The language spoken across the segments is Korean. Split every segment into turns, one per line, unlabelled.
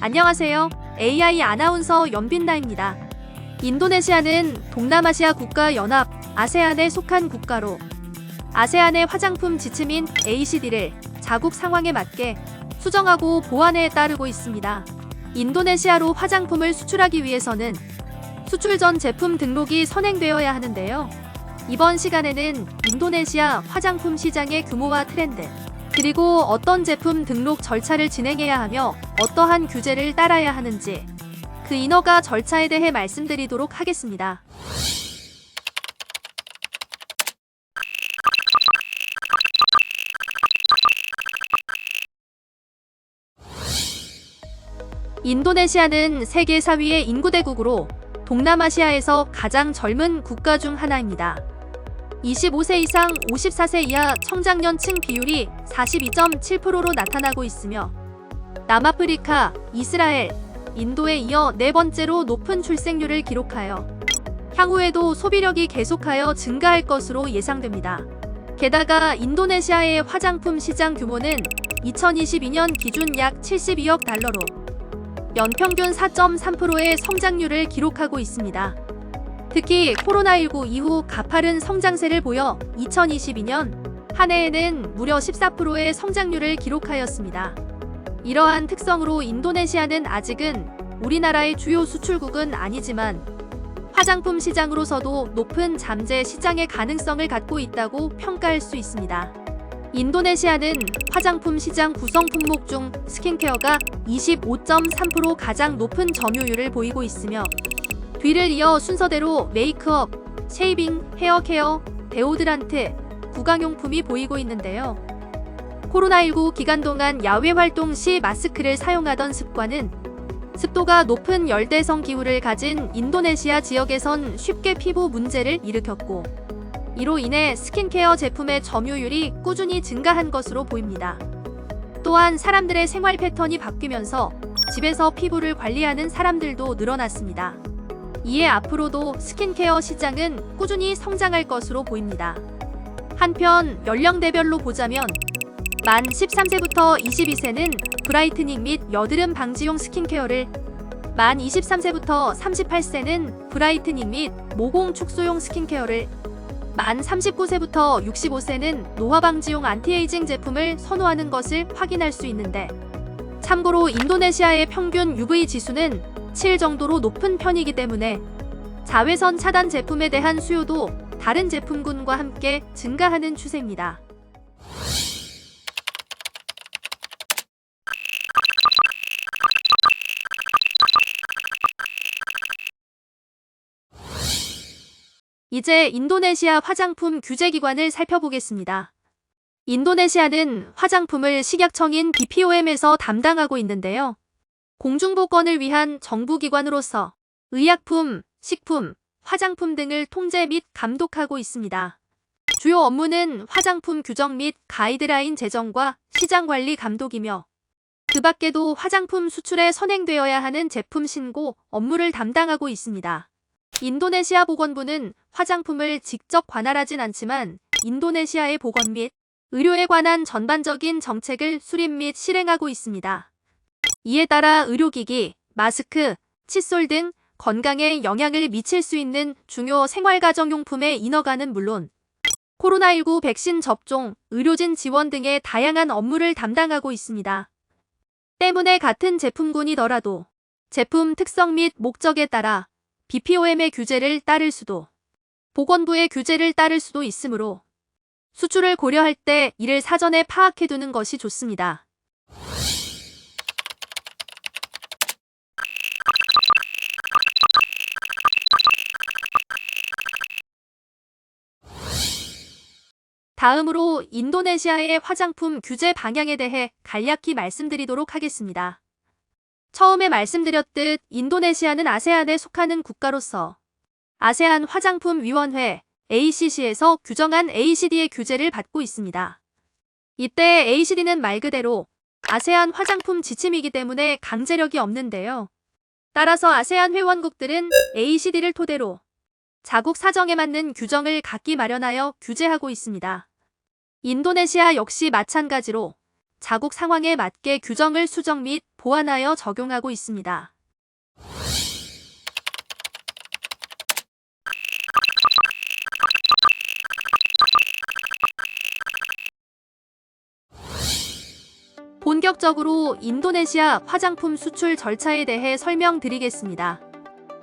안녕하세요. AI 아나운서 연빈나입니다. 인도네시아는 동남아시아 국가연합 아세안에 속한 국가로 아세안의 화장품 지침인 ACD를 자국 상황에 맞게 수정하고 보완에 따르고 있습니다. 인도네시아로 화장품을 수출하기 위해서는 수출 전 제품 등록이 선행되어야 하는데요. 이번 시간에는 인도네시아 화장품 시장의 규모와 트렌드, 그리고 어떤 제품 등록 절차를 진행해야 하며 어떠한 규제를 따라야 하는지 그 인허가 절차에 대해 말씀드리도록 하겠습니다. 인도네시아는 세계 4위의 인구대국으로 동남아시아에서 가장 젊은 국가 중 하나입니다. 25세 이상 54세 이하 청장년층 비율이 42.7%로 나타나고 있으며 남아프리카, 이스라엘, 인도에 이어 네 번째로 높은 출생률을 기록하여 향후에도 소비력이 계속하여 증가할 것으로 예상됩니다. 게다가 인도네시아의 화장품 시장 규모는 2022년 기준 약 72억 달러로 연평균 4.3%의 성장률을 기록하고 있습니다. 특히 코로나19 이후 가파른 성장세를 보여 2022년 한 해에는 무려 14%의 성장률을 기록하였습니다. 이러한 특성으로 인도네시아는 아직은 우리나라의 주요 수출국은 아니지만 화장품 시장으로서도 높은 잠재 시장의 가능성을 갖고 있다고 평가할 수 있습니다. 인도네시아는 화장품 시장 구성 품목 중 스킨케어가 25.3% 가장 높은 점유율을 보이고 있으며 뒤를 이어 순서대로 메이크업, 쉐이빙, 헤어케어, 데오드란트, 구강용품이 보이고 있는데요. 코로나19 기간 동안 야외 활동 시 마스크를 사용하던 습관은 습도가 높은 열대성 기후를 가진 인도네시아 지역에선 쉽게 피부 문제를 일으켰고 이로 인해 스킨케어 제품의 점유율이 꾸준히 증가한 것으로 보입니다. 또한 사람들의 생활 패턴이 바뀌면서 집에서 피부를 관리하는 사람들도 늘어났습니다. 이에 앞으로도 스킨케어 시장은 꾸준히 성장할 것으로 보입니다. 한편 연령대별로 보자면 만 13세부터 22세는 브라이트닝 및 여드름 방지용 스킨케어를, 만 23세부터 38세는 브라이트닝 및 모공 축소용 스킨케어를, 만 39세부터 65세는 노화 방지용 안티에이징 제품을 선호하는 것을 확인할 수 있는데, 참고로 인도네시아의 평균 UV 지수는 7 정도로 높은 편이기 때문에 자외선 차단 제품에 대한 수요도 다른 제품군과 함께 증가하는 추세입니다. 이제 인도네시아 화장품 규제기관을 살펴보겠습니다. 인도네시아는 화장품을 식약청인 BPOM에서 담당하고 있는데요. 공중보건을 위한 정부기관으로서 의약품, 식품, 화장품 등을 통제 및 감독하고 있습니다. 주요 업무는 화장품 규정 및 가이드라인 제정과 시장관리 감독이며 그 밖에도 화장품 수출에 선행되어야 하는 제품 신고 업무를 담당하고 있습니다. 인도네시아 보건부는 화장품을 직접 관할하진 않지만 인도네시아의 보건 및 의료에 관한 전반적인 정책을 수립 및 실행하고 있습니다. 이에 따라 의료기기, 마스크, 칫솔 등 건강에 영향을 미칠 수 있는 중요 생활가정용품의 인허가는 물론 코로나19 백신 접종, 의료진 지원 등의 다양한 업무를 담당하고 있습니다. 때문에 같은 제품군이더라도 제품 특성 및 목적에 따라 BPOM의 규제를 따를 수도, 보건부의 규제를 따를 수도 있으므로 수출을 고려할 때 이를 사전에 파악해두는 것이 좋습니다. 다음으로 인도네시아의 화장품 규제 방향에 대해 간략히 말씀드리도록 하겠습니다. 처음에 말씀드렸듯 인도네시아는 아세안에 속하는 국가로서 아세안 화장품위원회 ACC에서 규정한 ACD의 규제를 받고 있습니다. 이때 ACD는 말 그대로 아세안 화장품 지침이기 때문에 강제력이 없는데요. 따라서 아세안 회원국들은 ACD를 토대로 자국 사정에 맞는 규정을 각기 마련하여 규제하고 있습니다. 인도네시아 역시 마찬가지로 자국 상황에 맞게 규정을 수정 및 보완하여 적용하고 있습니다. 본격적으로 인도네시아 화장품 수출 절차에 대해 설명드리겠습니다.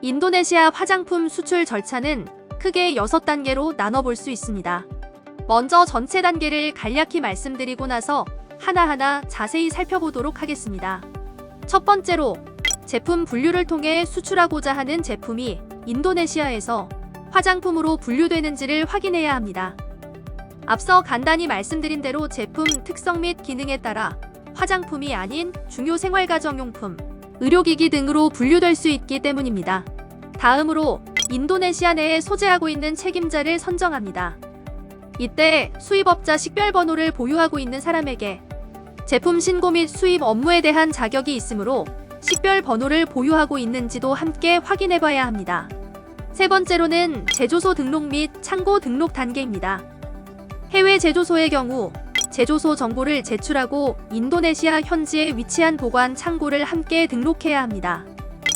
인도네시아 화장품 수출 절차는 크게 6단계로 나눠볼 수 있습니다. 먼저 전체 단계를 간략히 말씀드리고 나서 하나하나 자세히 살펴보도록 하겠습니다. 첫 번째로 제품 분류를 통해 수출하고자 하는 제품이 인도네시아에서 화장품으로 분류되는지를 확인해야 합니다. 앞서 간단히 말씀드린 대로 제품 특성 및 기능에 따라 화장품이 아닌 중요 생활가정용품, 의료기기 등으로 분류될 수 있기 때문입니다. 다음으로 인도네시아 내에 소재하고 있는 책임자를 선정합니다. 이때 수입업자 식별번호를 보유하고 있는 사람에게 제품 신고 및 수입 업무에 대한 자격이 있으므로 식별번호를 보유하고 있는지도 함께 확인해봐야 합니다. 세 번째로는 제조소 등록 및 창고 등록 단계입니다. 해외 제조소의 경우 제조소 정보를 제출하고 인도네시아 현지에 위치한 보관 창고를 함께 등록해야 합니다.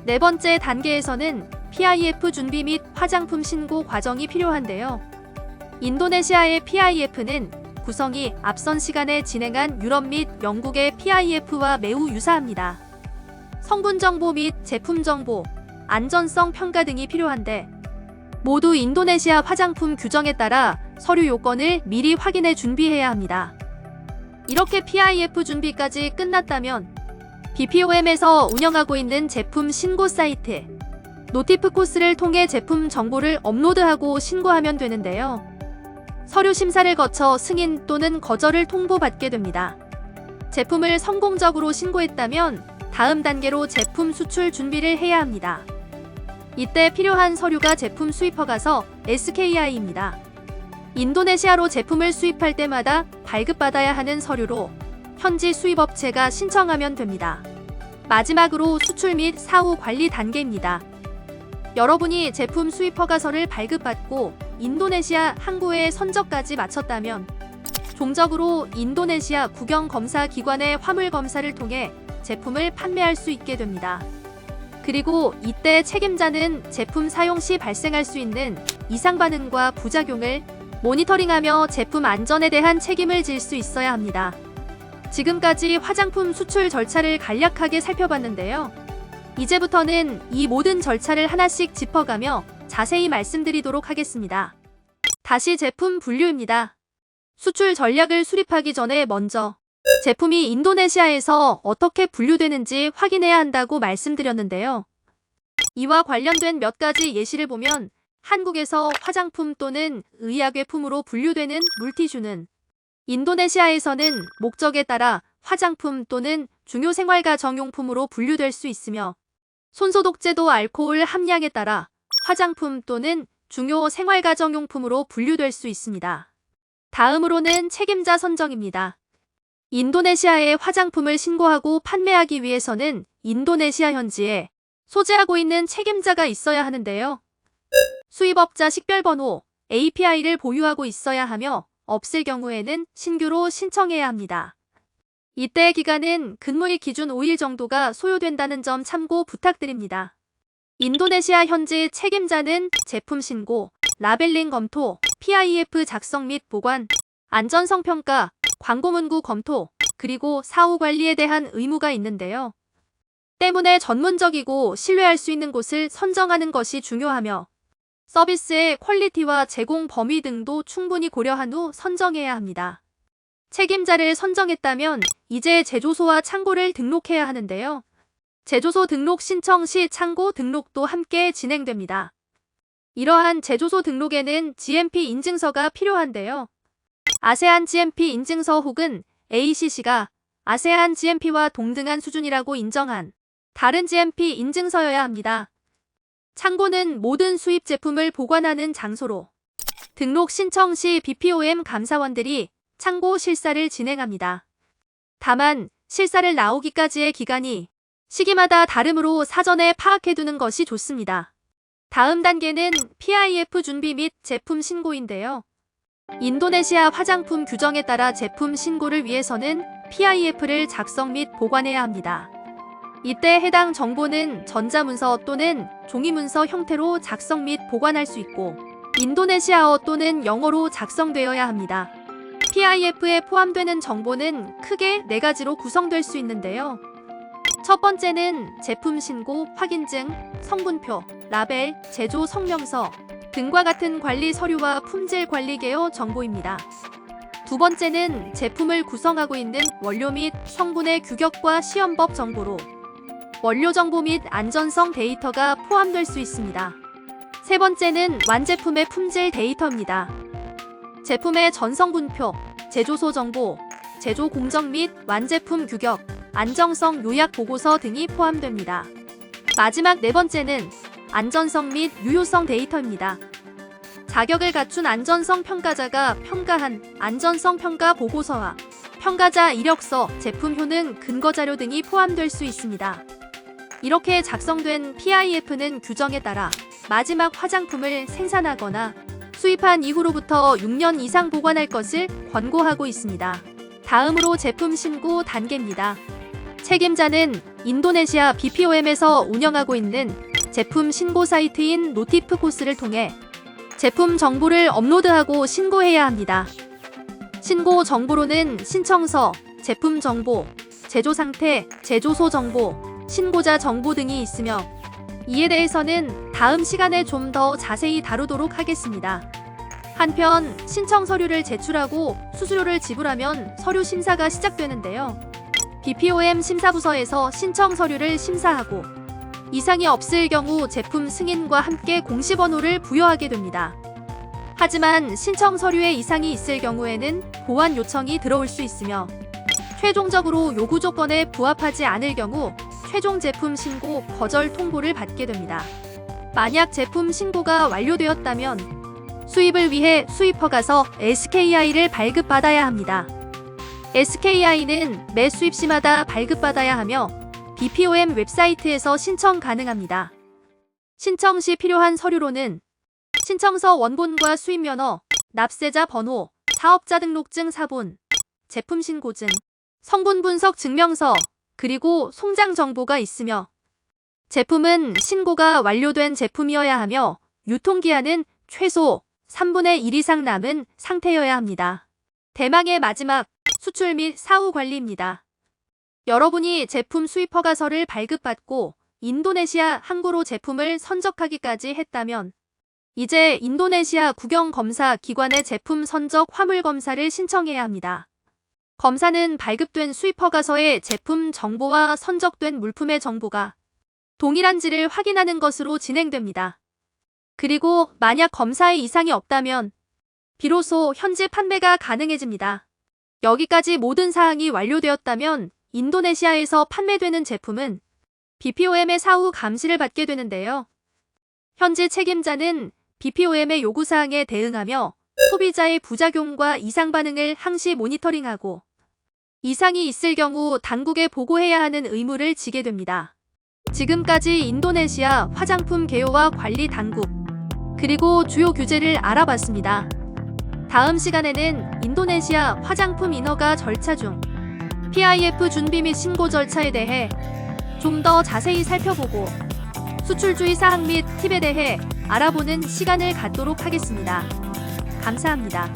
네 번째 단계에서는 PIF 준비 및 화장품 신고 과정이 필요한데요. 인도네시아의 PIF는 구성이 앞선 시간에 진행한 유럽 및 영국의 PIF와 매우 유사합니다. 성분 정보 및 제품 정보, 안전성 평가 등이 필요한데 모두 인도네시아 화장품 규정에 따라 서류 요건을 미리 확인해 준비해야 합니다. 이렇게 PIF 준비까지 끝났다면 BPOM에서 운영하고 있는 제품 신고 사이트 노티프코스를 통해 제품 정보를 업로드하고 신고하면 되는데요. 서류 심사를 거쳐 승인 또는 거절을 통보받게 됩니다. 제품을 성공적으로 신고했다면 다음 단계로 제품 수출 준비를 해야 합니다. 이때 필요한 서류가 제품 수입허가서 SKI입니다. 인도네시아로 제품을 수입할 때마다 발급받아야 하는 서류로 현지 수입업체가 신청하면 됩니다. 마지막으로 수출 및 사후 관리 단계입니다. 여러분이 제품 수입허가서를 발급받고 인도네시아 항구의 선적까지 마쳤다면 종적으로 인도네시아 국영검사기관의 화물검사를 통해 제품을 판매할 수 있게 됩니다. 그리고 이때 책임자는 제품 사용 시 발생할 수 있는 이상 반응과 부작용을 모니터링하며 제품 안전에 대한 책임을 질 수 있어야 합니다. 지금까지 화장품 수출 절차를 간략하게 살펴봤는데요. 이제부터는 이 모든 절차를 하나씩 짚어가며 자세히 말씀드리도록 하겠습니다. 다시 제품 분류입니다. 수출 전략을 수립하기 전에 먼저 제품이 인도네시아에서 어떻게 분류되는지 확인해야 한다고 말씀드렸는데요. 이와 관련된 몇 가지 예시를 보면 한국에서 화장품 또는 의약외품으로 분류되는 물티슈는 인도네시아에서는 목적에 따라 화장품 또는 중요 생활가정용품으로 분류될 수 있으며 손소독제도 알코올 함량에 따라 화장품 또는 중요 생활가정용품으로 분류될 수 있습니다. 다음으로는 책임자 선정입니다. 인도네시아에 화장품을 신고하고 판매하기 위해서는 인도네시아 현지에 소재하고 있는 책임자가 있어야 하는데요. 수입업자 식별번호 API를 보유하고 있어야 하며 없을 경우에는 신규로 신청해야 합니다. 이때 기간은 근무일 기준 5일 정도가 소요된다는 점 참고 부탁드립니다. 인도네시아 현지 책임자는 제품 신고, 라벨링 검토, PIF 작성 및 보관, 안전성 평가, 광고 문구 검토, 그리고 사후 관리에 대한 의무가 있는데요. 때문에 전문적이고 신뢰할 수 있는 곳을 선정하는 것이 중요하며 서비스의 퀄리티와 제공 범위 등도 충분히 고려한 후 선정해야 합니다. 책임자를 선정했다면 이제 제조소와 창고를 등록해야 하는데요. 제조소 등록 신청 시 창고 등록도 함께 진행됩니다. 이러한 제조소 등록에는 GMP 인증서가 필요한데요. 아세안 GMP 인증서 혹은 ACC가 아세안 GMP와 동등한 수준이라고 인정한 다른 GMP 인증서여야 합니다. 창고는 모든 수입 제품을 보관하는 장소로 등록 신청 시 BPOM 감사원들이 창고 실사를 진행합니다. 다만 실사를 나오기까지의 기간이 시기마다 다르므로 사전에 파악해두는 것이 좋습니다. 다음 단계는 PIF 준비 및 제품 신고인데요. 인도네시아 화장품 규정에 따라 제품 신고를 위해서는 PIF를 작성 및 보관해야 합니다. 이때 해당 정보는 전자문서 또는 종이문서 형태로 작성 및 보관할 수 있고 인도네시아어 또는 영어로 작성되어야 합니다. PIF에 포함되는 정보는 크게 4가지로 구성될 수 있는데요. 첫 번째는 제품 신고, 확인증, 성분표, 라벨, 제조 성명서 등과 같은 관리 서류와 품질 관리 개요 정보입니다. 두 번째는 제품을 구성하고 있는 원료 및 성분의 규격과 시험법 정보로 원료 정보 및 안전성 데이터가 포함될 수 있습니다. 세 번째는 완제품의 품질 데이터입니다. 제품의 전성분표, 제조소 정보, 제조 공정 및 완제품 규격, 안정성 요약 보고서 등이 포함됩니다. 마지막 네 번째는 안전성 및 유효성 데이터입니다. 자격을 갖춘 안전성 평가자가 평가한 안전성 평가 보고서와 평가자 이력서, 제품 효능 근거자료 등이 포함될 수 있습니다. 이렇게 작성된 PIF는 규정에 따라 마지막 화장품을 생산하거나 수입한 이후로부터 6년 이상 보관할 것을 권고하고 있습니다. 다음으로 제품 신고 단계입니다. 책임자는 인도네시아 BPOM에서 운영하고 있는 제품 신고 사이트인 노티프코스를 통해 제품 정보를 업로드하고 신고해야 합니다. 신고 정보로는 신청서, 제품 정보, 제조 상태, 제조소 정보, 신고자 정보 등이 있으며 이에 대해서는 다음 시간에 좀 더 자세히 다루도록 하겠습니다. 한편 신청 서류를 제출하고 수수료를 지불하면 서류 심사가 시작되는데요. BPOM 심사부서에서 신청 서류를 심사하고 이상이 없을 경우 제품 승인과 함께 공시번호를 부여하게 됩니다. 하지만 신청 서류에 이상이 있을 경우에는 보완 요청이 들어올 수 있으며 최종적으로 요구 조건에 부합하지 않을 경우 최종 제품 신고 거절 통보를 받게 됩니다. 만약 제품 신고가 완료되었다면 수입을 위해 수입허가서 SKI를 발급받아야 합니다. SKI는 매 수입시마다 발급받아야 하며 BPOM 웹사이트에서 신청 가능합니다. 신청 시 필요한 서류로는 신청서 원본과 수입면허, 납세자 번호, 사업자 등록증 사본, 제품 신고증, 성분 분석 증명서, 그리고 송장 정보가 있으며 제품은 신고가 완료된 제품이어야 하며 유통기한은 최소 3분의 1 이상 남은 상태여야 합니다. 대망의 마지막, 수출 및 사후 관리입니다. 여러분이 제품 수입 허가서를 발급받고 인도네시아 항구로 제품을 선적하기까지 했다면 이제 인도네시아 국영검사 기관의 제품 선적 화물 검사를 신청해야 합니다. 검사는 발급된 수입 허가서의 제품 정보와 선적된 물품의 정보가 동일한지를 확인하는 것으로 진행됩니다. 그리고 만약 검사에 이상이 없다면 비로소 현지 판매가 가능해집니다. 여기까지 모든 사항이 완료되었다면 인도네시아에서 판매되는 제품은 BPOM의 사후 감시를 받게 되는데요. 현지 책임자는 BPOM의 요구사항에 대응하며 소비자의 부작용과 이상 반응을 항시 모니터링하고 이상이 있을 경우 당국에 보고해야 하는 의무를 지게 됩니다. 지금까지 인도네시아 화장품 개요와 관리 당국 그리고 주요 규제를 알아봤습니다. 다음 시간에는 인도네시아 화장품 인허가 절차 중 PIF 준비 및 신고 절차에 대해 좀 더 자세히 살펴보고 수출주의 사항 및 팁에 대해 알아보는 시간을 갖도록 하겠습니다. 감사합니다.